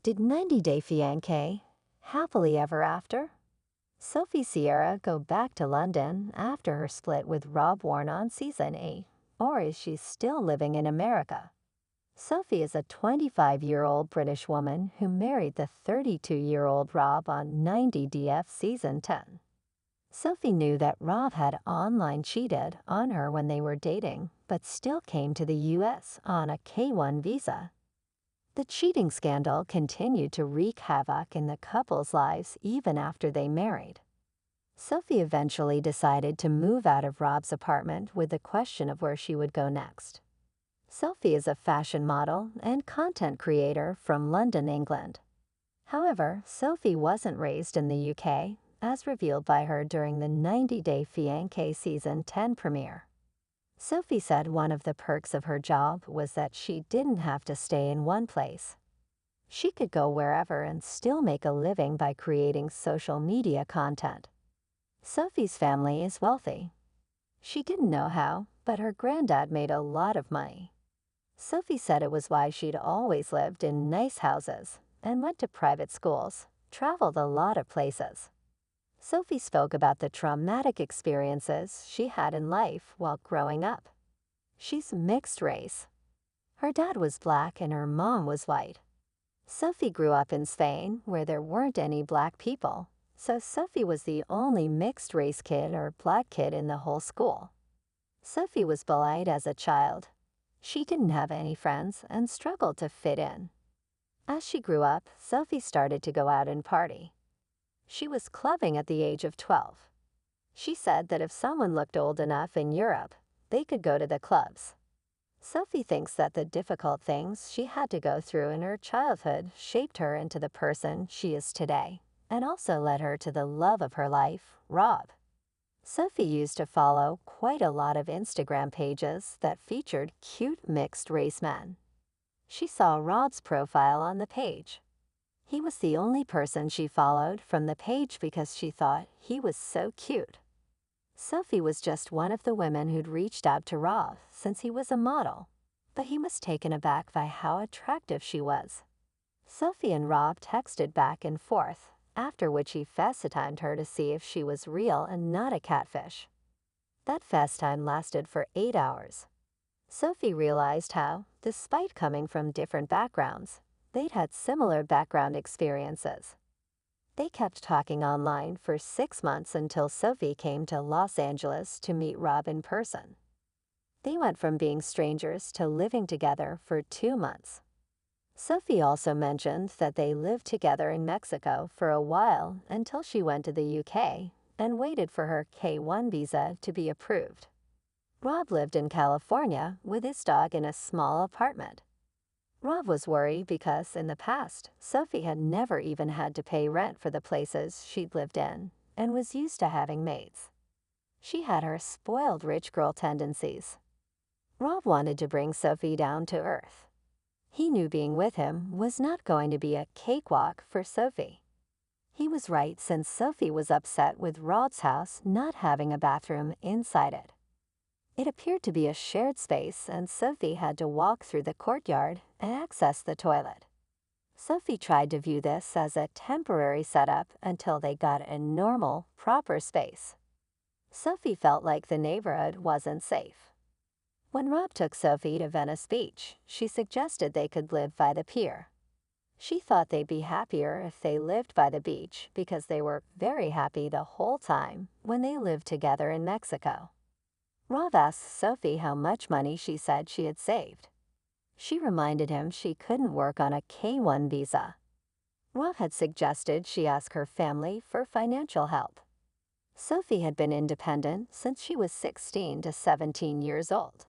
Did 90 Day Fiancé happily ever after? Sophie Sierra go back to London after her split with Warne on season 8, or is she still living in America? Sophie is a 25-year-old British woman who married the 32-year-old Rob on 90 DF season 10. Sophie knew that Rob had online cheated on her when they were dating, but still came to the US on a K-1 visa. The cheating scandal continued to wreak havoc in the couple's lives even after they married. Sophie eventually decided to move out of Rob's apartment with the question of where she would go next. Sophie is a fashion model and content creator from London, England. However, Sophie wasn't raised in the UK, as revealed by her during the 90 Day Fiancé season 10 premiere. Sophie said one of the perks of her job was that she didn't have to stay in one place. She could go wherever and still make a living by creating social media content. Sophie's family is wealthy. She didn't know how, but her granddad made a lot of money. Sophie said it was why she'd always lived in nice houses and went to private schools, traveled a lot of places. Sophie spoke about the traumatic experiences she had in life while growing up. She's mixed race. Her dad was black and her mom was white. Sophie grew up in Spain, where there weren't any black people, so Sophie was the only mixed-race kid or black kid in the whole school. Sophie was bullied as a child. She didn't have any friends and struggled to fit in. As she grew up, Sophie started to go out and party. She was clubbing at the age of 12. She said that if someone looked old enough in Europe, they could go to the clubs. Sophie thinks that the difficult things she had to go through in her childhood shaped her into the person she is today, and also led her to the love of her life, Rob. Sophie used to follow quite a lot of Instagram pages that featured cute mixed-race men. She saw Rob's profile on the page. He was the only person she followed from the page because she thought he was so cute. Sophie was just one of the women who'd reached out to Rob since he was a model, but he was taken aback by how attractive she was. Sophie and Rob texted back and forth, after which he FaceTimed her to see if she was real and not a catfish. That FaceTime lasted for 8 hours. Sophie realized how, despite coming from different backgrounds, they'd had similar background experiences. They kept talking online for 6 months until Sophie came to Los Angeles to meet Rob in person. They went from being strangers to living together for 2 months. Sophie also mentioned that they lived together in Mexico for a while until she went to the UK and waited for her K-1 visa to be approved. Rob lived in California with his dog in a small apartment. Rob was worried because, in the past, Sophie had never even had to pay rent for the places she'd lived in and was used to having maids. She had her spoiled rich girl tendencies. Rob wanted to bring Sophie down to earth. He knew being with him was not going to be a cakewalk for Sophie. He was right since Sophie was upset with Rob's house not having a bathroom inside it. It appeared to be a shared space, and Sophie had to walk through the courtyard and access the toilet. Sophie tried to view this as a temporary setup until they got a normal, proper space. Sophie felt like the neighborhood wasn't safe. When Rob took Sophie to Venice Beach, she suggested they could live by the pier. She thought they'd be happier if they lived by the beach because they were very happy the whole time when they lived together in Mexico. Rob asked Sophie how much money she said she had saved. She reminded him she couldn't work on a K-1 visa. Rob had suggested she ask her family for financial help. Sophie had been independent since she was 16 to 17 years old.